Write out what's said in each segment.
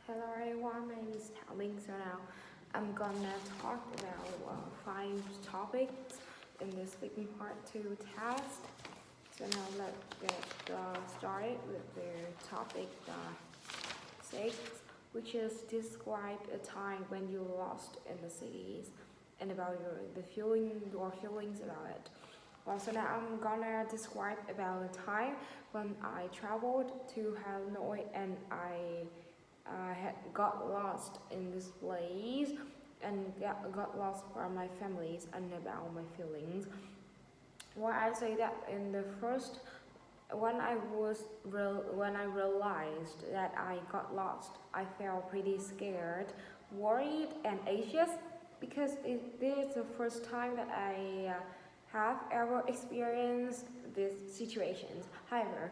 Hello everyone, my name is Taoling. So now I'm gonna talk about five topics in the speaking part 2 test. So now let's get started with the topic 6, which is describe a time when you lost in the cities and about your feelings about it. Well, so now I'm gonna describe about the time when I traveled to Hanoi and I had got lost in this place and got lost from my families and about my feelings. Why I say that in the first when I realized that I got lost, I felt pretty scared, worried, and anxious because this is the first time that I have ever experienced these situations. However,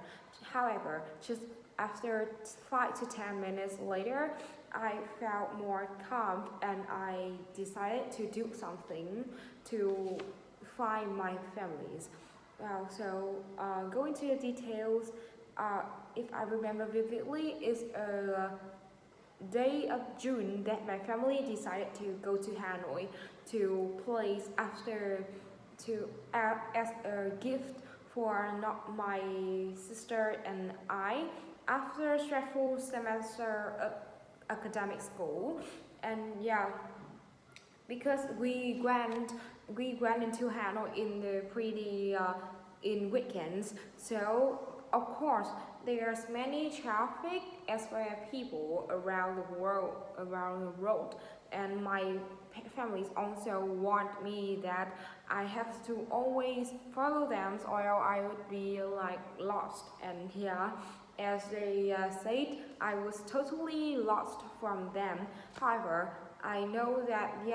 just after 5 to 10 minutes later, I felt more calm and I decided to do something to find my families. Going to the details, if I remember vividly, is a day of June that my family decided to go to Hanoi to place as a gift for not my sister and I after a stressful semester of academic school. And yeah, because we went into Hanoi in the pretty in weekends, so of course there's many traffic as well as people around the road, and my families also want me that I have to always follow them or I would be like lost. And yeah, as they said, I was totally lost from them. However, I know that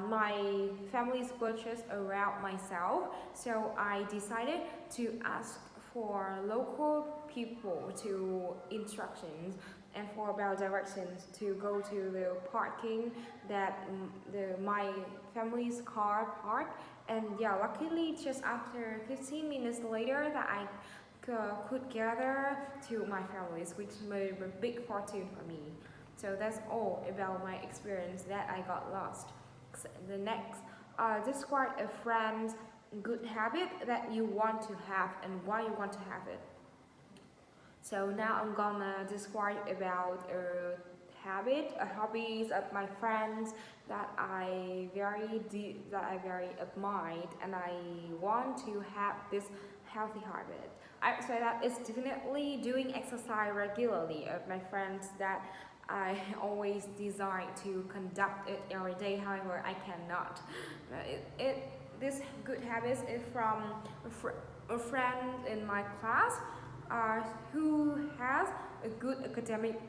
my family's purchased around myself, so I decided to ask for local people to instructions and for about directions to go to the parking that my family's car parked. And yeah, luckily just after 15 minutes later that I could gather to my families, which made a big fortune for me. So that's all about my experience that I got lost. The next, describe a friend's good habit that you want to have and why you want to have it. So now I'm gonna describe about hobbies of my friends that I very admired, and I want to have this healthy habit. I would say that it's definitely doing exercise regularly of my friends that I always desire to conduct it every day. However, I cannot. This good habit is from a friend in my class who has a good academic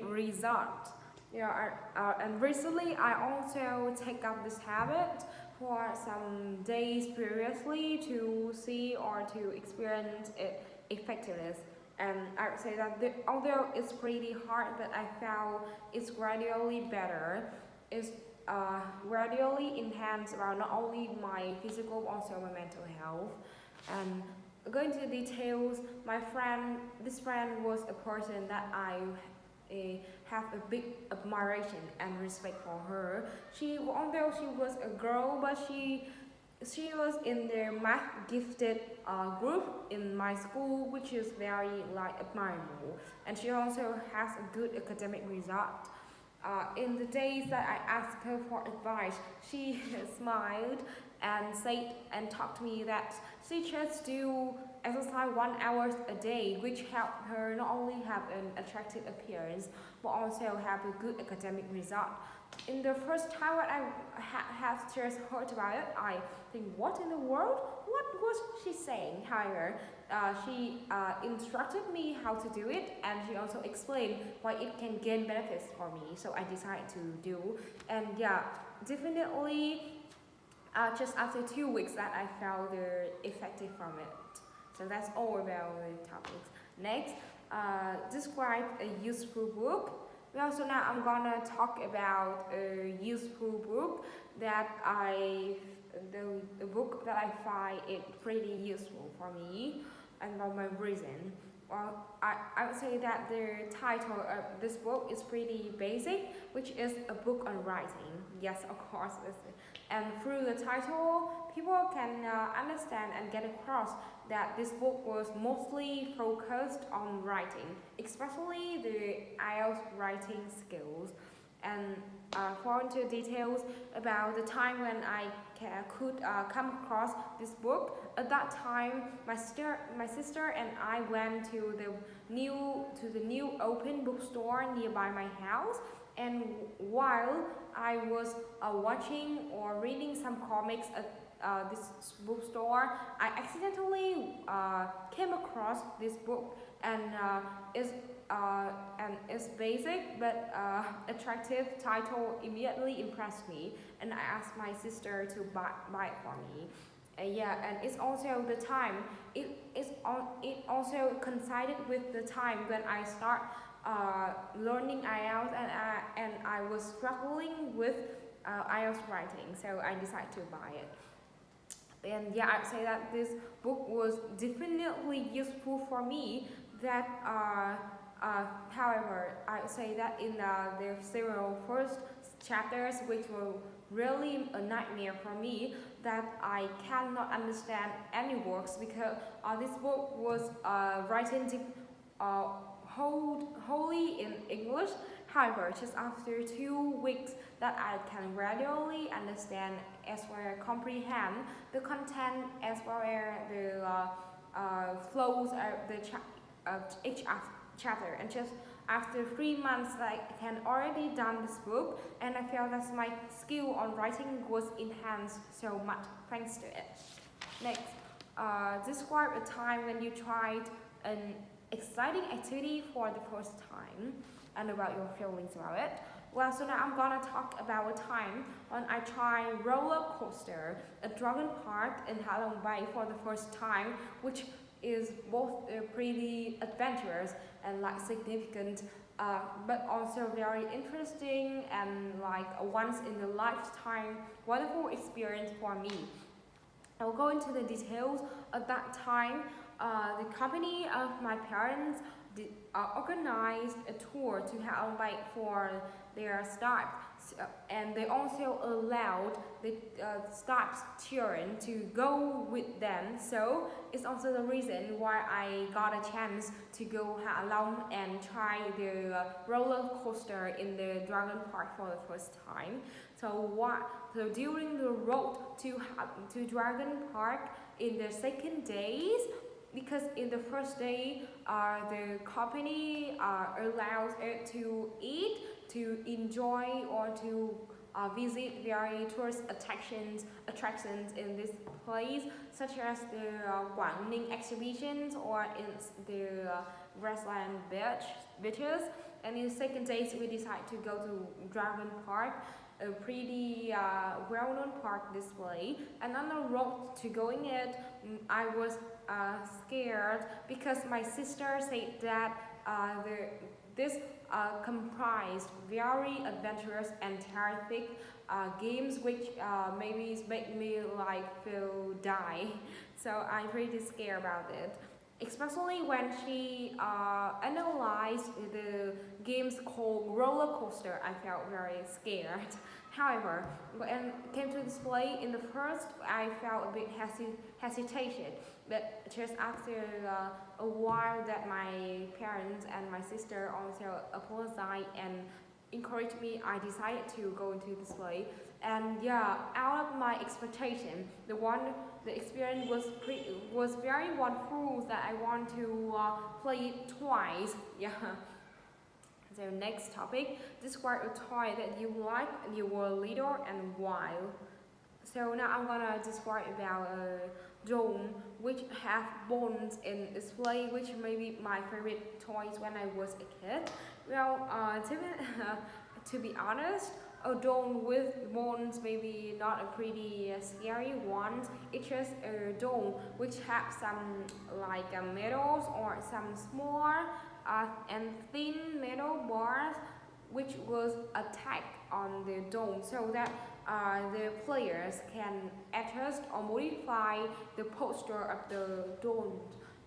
result. And recently I also take up this habit for some days previously to see or to experience its effectiveness. And I would say that although it's pretty hard, but I found it's gradually better. It's gradually enhanced around not only my physical but also my mental health. And going to the details, this friend was a person that I have a big admiration and respect for her. Although she was a girl, but she was in the math gifted group in my school, which is very like admirable. And she also has a good academic result. In the days that I asked her for advice, she smiled and said and talked to me that she just do exercise 1 hour a day, which helped her not only have an attractive appearance but also have a good academic result. In the first time when I have just heard about it, I think, what in the world? What was she saying? However, she instructed me how to do it, and she also explained why it can gain benefits for me. So I decided to do, and yeah, definitely, just after 2 weeks that I felt the effective from it. So that's all about the topics. Next, describe a useful book. Well, so now I'm gonna talk about a useful book that the book that I find it pretty useful for me and for my reason. I would say that the title of this book is pretty basic, which is a book on writing. Yes, of course. And through the title, people can understand and get across that this book was mostly focused on writing, especially the IELTS writing skills. And for into details about the time when I could come across this book. At that time, my sister and I went to the new open bookstore nearby my house. And while I was watching or reading some comics at this bookstore, I accidentally came across this book, and its basic but attractive title immediately impressed me, and I asked my sister to buy it for me. Yeah, and it's also the time. It also coincided with the time when I start learning IELTS, and I was struggling with IELTS writing, so I decided to buy it. And yeah, I'd say that this book was definitely useful for me. That however, I would say that in the several first chapters, which were really a nightmare for me, that I cannot understand any words, because this book was written wholly in English. However, just after 2 weeks, that I can gradually understand as well as comprehend the content, as well as the flows of each chapter. And just after 3 months, I can already done this book, and I felt that my skill on writing was enhanced so much thanks to it. Next, describe a time when you tried an exciting activity for the first time, and about your feelings about it. Well, so now I'm gonna talk about a time when I tried roller coaster at Dragon Park in Halong Bay for the first time, which is both pretty adventurous and like significant, but also very interesting and like a once in a lifetime wonderful experience for me. I'll go into the details. At that time, the company of my parents organized a tour to Halong Bay for their staff, and they also allowed the staff's children to go with them. So it's also the reason why I got a chance to go along and try the roller coaster in the Dragon Park for the first time. So during the road to Dragon Park in the second days, because in the first day, the company allows it to eat, to enjoy, or to visit various tourist attractions in this place, such as the Guangning exhibitions or in the grassland beaches. And in the second days, we decided to go to Dragon Park, a pretty well-known park this way. And on the road to going it, I was scared because my sister said that this comprised very adventurous and terrific games, which maybe make me like feel die. So I'm pretty scared about it. Especially when she analyzed the games called roller coaster, I felt very scared. However, when it came to display in the first, I felt a bit hesitation. But just after a while, that my parents and my sister also apologized and encouraged me, I decided to go into display. And yeah, out of my expectation, the experience was very wonderful that I want to play it twice. Yeah. So next topic, describe a toy that you like when you were little and why. So now I'm gonna describe about a drone which have bones in display, which may be my favorite toys when I was a kid. Well, to be honest, a dome with bones maybe not a pretty scary one. It's just a dome which have some like metals or some small and thin metal bars which was attacked on the dome, so that the players can adjust or modify the posture of the dome.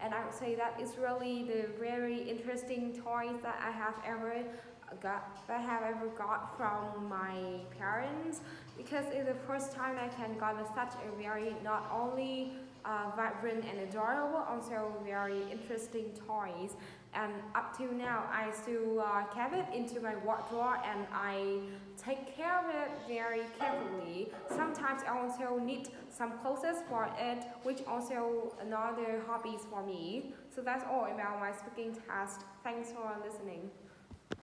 and I would say that it's really the very interesting toys that I have ever got from my parents, because it's the first time I can got such a very not only vibrant and adorable, also very interesting toys. And up till now, I still kept it into my wardrobe and I take care of it very carefully. Sometimes I also need some clothes for it, which also another hobbies for me. So that's all about my speaking task. Thanks for listening.